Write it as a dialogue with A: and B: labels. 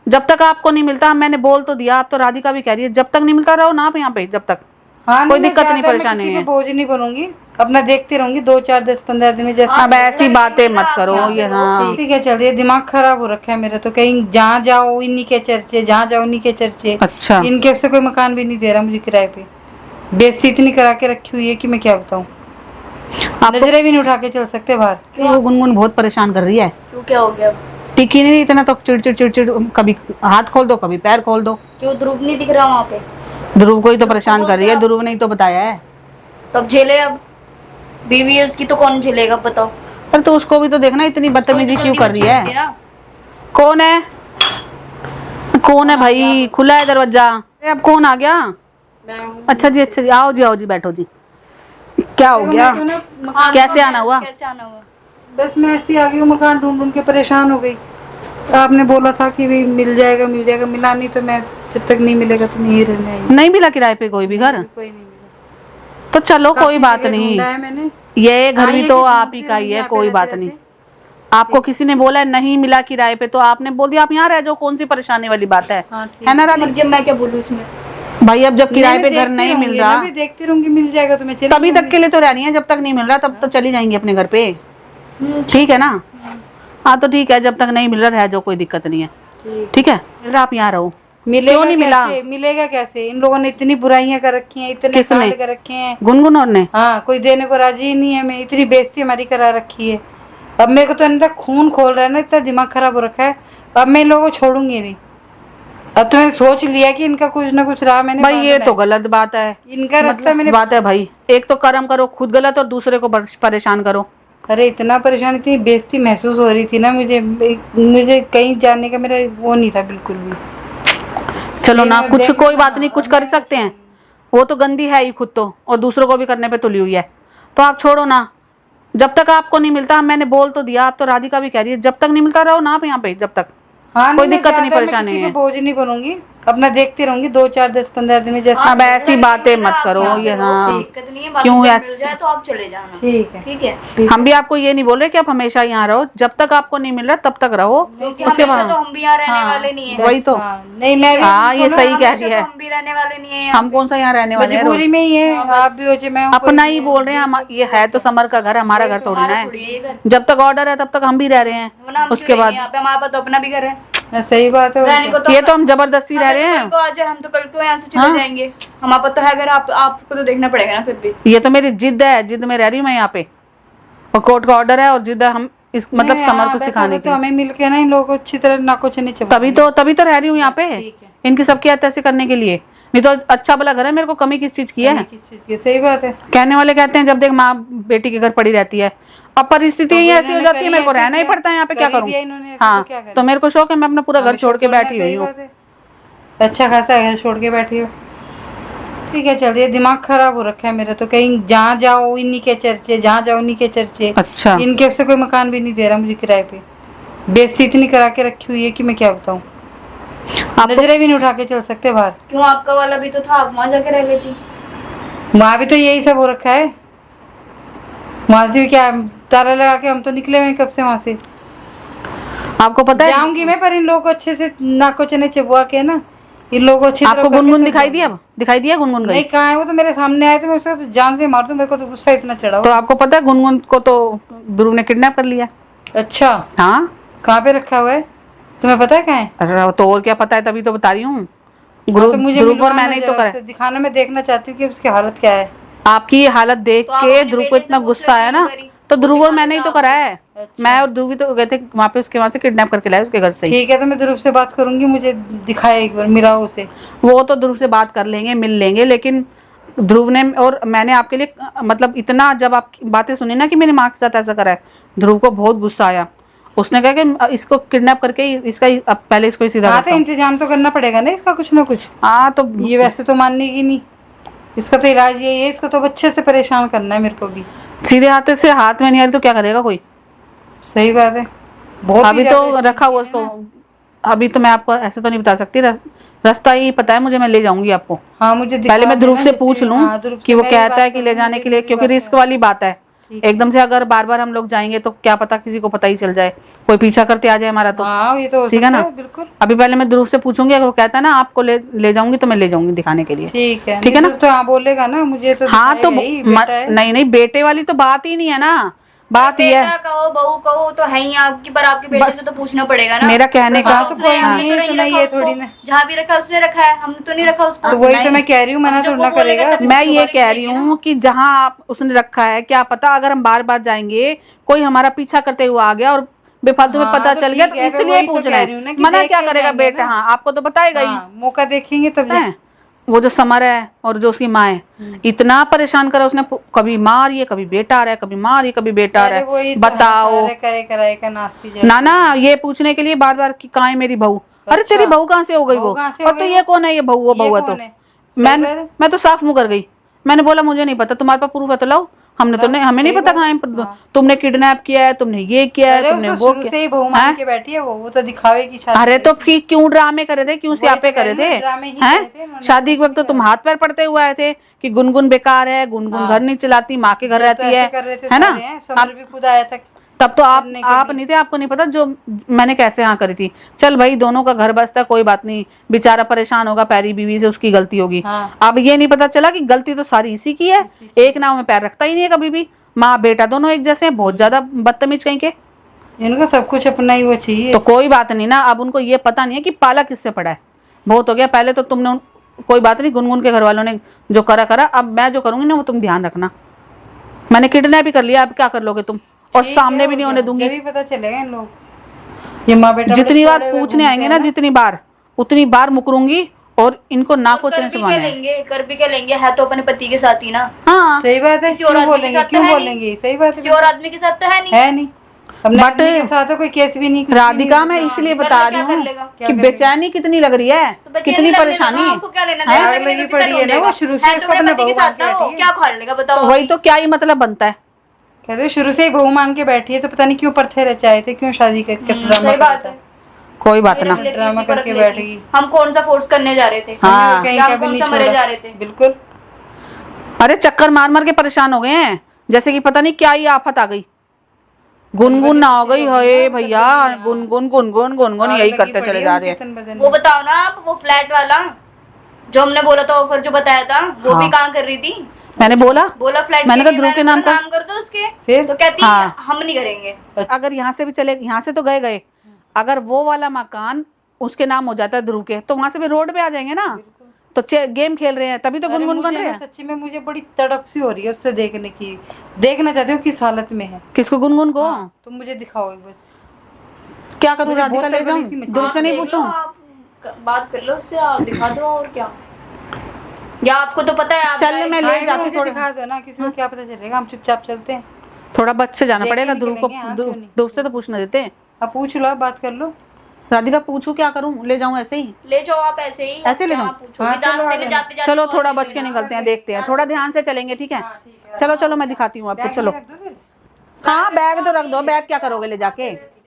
A: जब तक आपको नहीं मिलता, मैंने बोल तो दिया, आप तो राधिका भी कह रही है जब तक नहीं मिलता रहो ना आप यहाँ पे, जब तक।
B: हाँ,
A: कोई दिक्कत नहीं, परेशानी है।
B: बोझ नहीं बनूंगी, अपना देखती रहूंगी 2 4 10 15 दिन में जैसे।
A: अब ऐसी बातें मत करो ये। हाँ
B: ठीक है, चल रही है, दिमाग खराब हो रखा है मेरा तो। कहीं जहाँ जाओ इन्हीं के चर्चे, जहाँ जाओ इन्हीं के चर्चे।
A: अच्छा,
B: इनके से कोई मकान भी नहीं दे रहा मुझे किराए पे। बेइज्जती इतनी करा के रखी हुई है कि मैं क्या बताऊँ। नजरें भी नहीं उठा के चल सकते बाहर।
A: वो गुनगुन बहुत परेशान कर रही है।
C: क्यों, क्या हो गया?
A: टिकी नहीं इतना तो चिड़चिड़ चिड़चिड़, कभी हाथ खोल दो कभी पैर खोल दो।
C: क्यों, ध्रुव नहीं दिख रहा वहाँ पे?
A: ध्रुव को ही तो परेशान कर रही है, ध्रुव ने ही तो बताया है।
C: तब झेले, अब बीवी है उसकी तो कौन झेलेगा बताओ।
A: पर तो उसको भी तो देखना इतनी बदतमीजी क्यों कर रही है। कौन है, कौन है भाई? खुला है दरवाजा। अब कौन आ गया? अच्छा जी, अच्छा जी, आओ जी, आओ जी, बैठो जी। क्या हो गया? कैसे आना हुआ?
C: कैसे आना हुआ?
B: बस मैं ऐसी आ गई हूँ, मकान ढूंढ ढूंढ के परेशान हो गई। आपने बोला था कि भी मिल जाएगा मिल जाएगा, मिला नहीं तो मैं जब तक नहीं मिलेगा तो नहीं रहने आई।
A: नहीं मिला किराए पे कोई भी घर?
B: कोई नहीं मिला।
A: तो चलो कोई बात
B: ढूंढा
A: नहीं,
B: है मैंने।
A: ये घर भी
B: ये
A: तो
B: कि
A: आप ही
B: ढूंढती
A: का ही है,
B: रहूंगी,
A: कोई
B: यहाँ पे
A: बात नहीं।
B: रहते
A: आपको किसी ने बोला है नहीं मिला किराए पे तो आपने बोल दिया आप यहाँ रह जाओ, कौन सी परेशानी वाली बात है?
B: हाँ, ठीक
A: है ना राधिका?
C: जब मैं क्या बोलूँ इसमें?
A: भाई अब जब किराए पे
B: मैं
A: घर
B: देखती
A: नहीं मिल
B: रहूंगी
A: रहा,
B: ना, मैं देखती रहूंगी, मिल जाएगा तो मैं चली
A: तभी तक
B: जाऊंगी।
A: के लिए तो रहनी है, जब तक नहीं मिल रहा तब तो चली जाएंगी अपने घर पे। ठीक है ना? हाँ तो ठीक है, जब तक नहीं मिल रहा रह जाओ, कोई दिक्कत नहीं है। ठीक है, मिल रहा आप यहाँ रहो।
B: मिलेगा
A: क्यों नहीं मिला?
B: कैसे? मिलेगा कैसे? इन लोगों ने इतनी बुराइयां कर रखी हैं, इतने
A: किसने?
B: कांड कर रखे हैं।
A: गुनगुन और ने?
B: हाँ, कोई देने को राजी ही नहीं है। मैं इतनी बेइज्जती हमारी करा रखी है। अब मेरे को तो इनका खून खोल रहा है ना, इतना दिमाग खराब हो रखा है। अब मैं इन लोगों को छोड़ूंगी नहीं। अब तो मैंने सोच लिया कि इनका कुछ ना कुछ राह मैंने
A: भाई ये
B: बांधना
A: तो
B: है।
A: गलत बात है,
B: इनका रास्ता मैंने।
A: बात है भाई। एक तो कर्म करो खुद गलत और दूसरे को परेशान करो।
B: अरे इतना परेशान, इतनी बेइज्जती महसूस हो रही थी ना मुझे कहीं जाने का मेरा वो नहीं था बिल्कुल भी।
A: चलो ना, कुछ कोई बात नहीं, कुछ कर सकते हैं। वो तो गंदी है ही खुद तो, और दूसरों को भी करने पे तुली हुई है, तो आप छोड़ो ना। जब तक आपको नहीं मिलता, मैंने बोल तो दिया, आप तो राधिका भी कह रही है जब तक नहीं मिलता रहो ना आप यहाँ पे, जब तक।
B: हाँ,
A: कोई दिक्कत नहीं, परेशानी है।
B: बोझ नहीं बनूंगी, अपना देखती रहूंगी 2 4 10 15 दिन में जैसे।
A: अब ऐसी बातें मत करो ये। हाँ
C: दिक्कत नहीं है,
A: क्यों
C: मिल
A: ऐसे?
C: जाए तो आप चले जाना।
B: ठीक है।
C: ठीक है,
A: हम भी आपको ये नहीं बोल रहे कि आप हमेशा यहाँ रहो, जब तक आपको नहीं मिल रहा तब तक रहो।
C: क्योंकि
A: उसके
C: हमेशा
A: बाद
C: तो हम भी यहाँ रहने वाले नहीं है।
A: वही तो।
B: नहीं मैं भी
A: हाँ ये सही कह रही
C: हमेशा
A: है,
C: तो हम भी रहने वाले नहीं है।
A: हम कौन सा यहाँ रहने वाले हैं?
B: मजबूरी में ही है। आप भी हो जाए, मैं हूँ,
A: अपना ही बोल रहे हैं हम। ये है तो समर का घर, हमारा घर थोड़ी ना है। जब तक ऑर्डर है तब तक हम भी रह रहे हैं, उसके बाद
C: हमारे पास तो अपना भी घर है।
B: सही बात है।
C: रहने को
A: ये तो हम जबरदस्ती रह रहे हैं।
C: कल को आ जाए हम तो कल को यहाँ से चले जाएंगे। हमारे पास तो है घर, आपको तो देखना पड़ेगा ना फिर भी।
A: ये तो मेरी जिद है, जिद में रह रही हूँ मैं यहाँ पे, और कोर्ट का ऑर्डर है और जिद है हम इस मतलब समर को सिखाने
B: तो हमें मिलके ना इन लोगों को अच्छी तरह नाको चने चबा।
A: तभी तो रह रही हूँ यहाँ पे, इनकी सबकी हत्या से करने के लिए। नहीं तो अच्छा भला घर है, मेरे को कमी किस चीज की है?
B: सही बात है।
A: कहने वाले कहते हैं जब देख माँ बेटी के घर पड़ी रहती है, अब परिस्थिति ही ऐसी हो जाती है, मेरे को रहना ही पड़ता है यहाँ पे, क्या करूँ? हाँ तो मेरे को शौक है, मैं अपना पूरा घर छोड़ के बैठी हुई हूँ।
B: अच्छा खासा घर छोड़ के बैठी हो। ठीक है, चलिए, दिमाग खराब हो रखा है मेरा तो। कहीं जहाँ जाओ इन्हीं के चर्चे, जहाँ जाओ इन्हीं के चर्चे।
A: अच्छा,
B: इनके से कोई मकान भी नहीं दे रहा मुझे किराए पे। बेइज्जती इतनी करा के रखी हुई है कि मैं क्या बताऊँ। नजरें भी नहीं उठा के चल सकते बाहर।
C: क्यों, आपका वाला भी तो था, आप वहाँ जाके रह लेती।
B: वहाँ भी तो यही सब हो रखा है। वहाँ से भी क्या ताला लगा के हम तो निकले हुए कब से वहाँ से।
A: आपको पता है
B: जाऊंगी मैं, पर इन लोगों को अच्छे से नाको चने चबवा के ना, इन लोगों को अच्छी तरह
A: आपको
B: करके
A: गुनगुन
B: तब
A: दिखाई
B: जाऊंगी।
A: दिया? अब दिखाई दिया गुनगुन गई?
B: नहीं, कहाँ है वो? तो मेरे सामने आए तो मैं उसको तो जान से मार दूं। मेरे को तो गुस्सा इतना चढ़ा
A: तो
B: हुआ।
A: आपको पता है गुनगुन को तो ध्रुव ने किडनैप कर लिया।
B: अच्छा,
A: हाँ,
B: कहाँ पे रखा हुआ है? तुम्हें पता है कहाँ है?
A: अरे तो और क्या पता है, तभी तो बता रही हूँ।
B: तो मुझे
A: ध्रुव और
B: मिलवाना
A: मैंने ही तो
B: जरा
A: करा।
B: उससे दिखाना, मैं देखना चाहती हूँ कि उसकी हालत क्या है।
A: आपकी ये हालत देख
C: तो आप
A: के
C: अपने
A: ध्रुव को
C: बेटे से
A: इतना
C: पूछ
A: गुस्सा आया
C: लेती
A: ना,
C: एक बारी।
A: तो
C: वो
A: ध्रुव और
C: दिखा
A: मैंने ही तो
C: देगा
A: करा है। मैं और ध्रुव भी तो गए थे वहाँ पे, उसके वहाँ से किडनैप करके लाए उसके घर से ही।
B: ठीक है, तो मैं ध्रुव से बात करूंगी, मुझे दिखाए एक बार, मिलाओ उसे।
A: वो तो ध्रुव से बात कर लेंगे, मिल लेंगे, लेकिन ध्रुव ने और मैंने आपके लिए मतलब इतना, जब आपकी बातें सुनी ना कि मेरी माँ के साथ ऐसा करा है, ध्रुव को बहुत गुस्सा आया। उसने कहा कि इसको किडनैप करके इसका अब पहले इसको ही सीधा
B: हाँ,
A: करता
B: तो
A: हूँ।
B: इंतजाम तो करना पड़ेगा ना इसका, कुछ ना कुछ।
A: हाँ तो
B: ये वैसे तो मानने की नहीं, इसका तो इलाज यही है। इसको तो अच्छे से परेशान करना है मेरे को भी।
A: सीधे हाथ से हाथ में नहीं आ रही तो क्या करेगा कोई?
B: सही बात है। बहुत
A: अभी तो रखा हुआ उसको, अभी तो मैं आपको ऐसे तो नहीं बता सकती, रास्ता ही पता है मुझे, मैं ले जाऊंगी आपको।
B: हाँ, मुझे
A: पहले मैं ध्रुव से पूछ लूं कि वो कहता है कि ले जाने के लिए, क्योंकि रिस्क वाली बात है। एकदम से अगर बार बार हम लोग जाएंगे तो क्या पता किसी को पता ही चल जाए, कोई पीछा करते आ जाए हमारा तो।
B: हाँ ये तो हो
A: ठीक है
B: सकता
A: ना?
B: बिल्कुल
A: अभी पहले मैं ध्रुव से पूछूंगी, अगर वो कहता है ना आपको ले जाऊंगी तो मैं ले जाऊंगी दिखाने के लिए।
B: ठीक है
A: ठीक है ना?
B: तो हाँ बोलेगा ना मुझे तो
A: हाँ तो
B: दिखाएगा ही, बेटा है।
A: नहीं नहीं, बेटे वाली तो बात ही नहीं है ना, बात ये
C: बेटा
A: है
C: कहो बहू कहो तो है ही आपकी, पर आपके बेटे से तो पूछना पड़ेगा ना।
A: मेरा कहने का।
C: तो उसने हमने तो नहीं रखा
B: ये
C: उसको,
B: थोड़ी ना।
C: जहाँ भी रखा उसने रखा है, हमने तो नहीं रखा उसको।
B: तो वही तो मैं कह रही हूँ, मना
C: जब
B: थोड़ा
C: वो
B: ना
C: बोलेगा
B: करेगा।
C: तभी
A: मैं
C: तो
A: ये
C: बोलेंगे
A: कह रही
C: ना।
A: हूँ कि जहाँ आप उसने रखा है, क्या पता अगर हम बार बार जाएंगे कोई हमारा पीछा करते हुए आ गया और बेफालतू में
B: हाँ,
A: पता
B: तो
A: चल गया,
B: ठीक
A: तो
B: है, मैं
A: इसलिए
B: वही तो
A: पूछ
B: कह
A: रहे
B: रही हूँ ना
A: हैं।
B: कि
A: मना
B: देख
A: क्या
B: के
A: करेगा
B: जाएंगे
A: बेटा,
B: ना।
A: हाँ आपको तो बताएगा ही।
B: हाँ, मौका देखेंगे तब
A: पता है, वो जो समर है और जो उसकी माँ है, इतना परेशान करा उसने, कभी माँ आ रही है, कभी बेटा आ रहा है, कभी माँ आ रही है, कभी बेटा आ रहा
B: अरे वही
A: है,
B: तो है,
A: बताओ।
B: सारे करे कराए का नाश की जड़।
A: ना ना, ये पूछने के लिए बार बार कि कहाँ है मेरी बहू। अरे
B: अच्छा,
A: तेरी बहू कहाँ से हो गई
B: बहू
A: वो,
B: कहाँ से हो
A: और तो
B: गई
A: ये
B: वो?
A: कौन है, ये बहू वो
B: ये
A: बहू है तो
B: कौन है? सही बात है।
A: मैं तो साफ मुंह कर गई। मैंने बोला मुझे नहीं पता, तुम्हारे पास प्रूफ है तो लाओ। हमने तो
B: लाओ,
A: नहीं, हमें नहीं
B: सही
A: पता
B: बात
A: कहाँ
B: है।
A: है,
B: हाँ।
A: तुमने किडनैप किया है, तुमने ये किया है,
B: अरे
A: तुमने
B: उसको
A: वो
B: शुरू
A: किया।
B: से ही बहू मान
A: हैं?
B: के बैठी है, वो तो दिखावे की शादी
A: अरे
B: करी
A: तो
B: थी।
A: फिर क्यों ड्रामे करे थे, क्यों
B: वही
A: स्यापे
B: तो कह
A: करे
B: रही हूँ,
A: थे
B: ड्रामे ही
A: हैं?
B: करे थे इन्होंने,
A: शादी के
B: कुछ
A: वक्त तो
B: नहीं
A: तुम
B: करा।
A: हाथ पैर पड़ते हुए आए थे कि गुनगुन बेकार है, गुनगुन घर नहीं चलाती, माँ के घर
B: ये तो
A: रहती
B: ऐसे कर रहे थे
A: है ना?
B: सारे हैं, समर भी खुद आया था
A: तब तो
B: करने के
A: आप
B: लिए।
A: नहीं थे, आपको नहीं पता जो मैंने कैसे हाँ करी थी। चल भाई, दोनों का घर बसता है, कोई बात नहीं, बेचारा परेशान होगा, पैरी बीवी से उसकी गलती होगी।
B: हाँ।
A: अब ये नहीं पता चला कि गलती तो सारी इसी की है, एक नाव में पैर रखता ही नहीं है कभी भी। माँ बेटा दोनों एक जैसे हैं, बहुत ज्यादा बदतमीज कहीं के।
B: इनको सब कुछ अपना ही वो चाहिए।
A: तो कोई बात नहीं ना, अब उनको ये पता नहीं है कि पाला किससे पड़ा है, बहुत हो गया। पहले तो तुमने कोई बात नहीं, गुनगुन के घर वालों ने जो करा, अब मैं जो करूंगी ना वो तुम ध्यान रखना। मैंने किडनैप भी कर लिया, अब क्या कर लोगे तुम, और
B: ठीक
A: सामने
B: है,
A: भी नहीं
B: और
A: होने
B: क्या,
A: दूंगी।
B: जब भी पता चलेगा इन लोग ये माँ बेटा
A: जितनी
B: बड़े
A: बार
B: छोड़े हुए
A: पूछने
B: घूमते
A: आएंगे
B: हैं
A: ना, जितनी बार उतनी बार मुकरूंगी, और इनको ना को
C: कर
A: चैन
C: भी
A: से
C: क्या लेंगे, कर भी क्या लेंगे, है तो अपने पति के साथ ही ना।
A: हाँ
B: सही बात है,
C: किसी और
B: क्यों
C: आदमी के
B: बोलेंगे,
C: साथ तो
B: क्यों
C: है
B: बोलेंगे, सही बात
C: किसी
B: है,
C: और आदमी के साथ तो है नहीं।
B: है नहीं। अपने
A: But-
B: आदमी के साथ तो कोई केस भी नहीं, कुछ भी
A: राधिका,
B: नहीं
A: मैं
B: होता।
A: इसलिए
C: कर ले,
A: बता
C: क्या
A: रही
C: कर
A: हूँ
C: लेगा?
B: क्या
A: कि
B: कर
A: बेचैनी कितनी लग रही है,
C: तो बच्चे
A: कितनी
C: नहीं लगने
A: परेशानी
C: लगा,
A: है।
C: हमको क्या लेना
A: हैं?
C: देना,
B: आग
C: मेरे
B: लगी
C: को
B: पड़ी है ना, वो शुरू से
C: है
B: उसको
C: तो
B: अपने
C: अपने पति के
B: बहू
C: साथ ना,
B: मान के
C: वो
B: बैठी है।
C: क्या खाड़ लेगा बताओ।
A: वही तो, क्या ही मतलब बनता है।
B: कहते हो शुरू से ही बहू मान के बैठी है, तो पता नहीं क्यों परथे रचाए थे, क्यों शादी करके ड्रामा
C: सही बात है।
A: कोई बात
C: मेरे
A: ना,
C: लिए
B: ड्रामा
C: किसी को रख
B: करके
C: लेती।
B: बैठ गई।
C: हम कौन सा फोर्स करने जा रहे थे,
A: हाँ।
B: कहीं
C: हम
B: का भी
C: कौन
B: नहीं
C: सा मरे
B: छोड़ा।
C: जा रहे थे।
B: बिल्कुल।
A: अरे चक्कर मार मार के परेशान हो गए हैं, जैसे कि पता नहीं क्या ही आफत आ गई, गुनगुन ना हो गई है भैया, गुनगुन गुनगुन गुनगुन यही करते चले जा रहे हैं।
C: वो बताओ ना आप, वो फ्लैट वाला जो हमने बोला था, ऑफर जो बताया था, वो
A: हाँ।
C: भी कहाँ कर रही थी।
A: मैंने बोला
C: फ्लैट
A: मैंने
C: के
A: कहा
C: लिए,
A: ध्रुव के नाम
C: बोला
A: का।
C: नाम कर दो उसके,
B: फिर?
C: तो कहती
A: हाँ।
C: हम नहीं करेंगे।
A: अगर यहाँ से भी चले, यहाँ से तो गए, अगर वो वाला मकान उसके नाम हो जाता है ध्रुव के, तो वहां से भी रोड पे आ जाएंगे ना, तो गेम खेल रहे हैं, तभी तो गुनगुन बन रहे हैं।
B: सच्ची में मुझे बड़ी तड़प सी हो रही है उससे देखने की, देखना चाहती हूँ किस हालत में है।
A: किसको, गुनगुन को?
B: तुम मुझे दिखाओ एक बार।
A: क्या करूँ,
B: मुझे
A: राधिका
B: बहुत
A: ले
B: तड़पनी
A: जाऊँ,
B: सी मची।
A: ध्रुव से नहीं
C: देख लो,
A: पूछूं?
C: आप बात कर लो उससे, आप दिखा दो, और क्या। या आपको तो पता है, आप
A: चल मैं ले
B: हाँ,
A: जाती
B: मुझे
A: थोड़ा,
B: दिखा दो ना, किसी को क्या पता चलेगा, हम चुपचाप चलते हैं।
A: थोड़ा बच से जाना
B: देख के
A: पड़ेगा ध्रुव को,
B: निकलेंगे, हाँ, क्यों नहीं?
A: ध्रुव से तो पूछना देते।
B: आप पूछ लो, आप बात कर लो।
A: राधिका पूछूं, क्या करूं, ले जाऊं ऐसे ही?
C: ले जाओ आप ऐसे ही,
A: ऐसे ले
C: क्या
A: जाऊं?
C: पूछो,
B: हाँ, चलो
C: रास्ते
B: आगे।
C: में जाते जाते
A: चलो
C: बहुत
A: थोड़ा
C: देर
A: बच के
C: हुई।
A: निकलते हैं, देखते हैं, थोड़ा ध्यान से चलेंगे, ठीक है? चलो चलो, मैं दिखाती हूँ आपको,
B: बैग
A: चलो।
B: रख दो फिर।
A: हाँ बैग तो रख दो, बैग क्या करोगे ले जाके?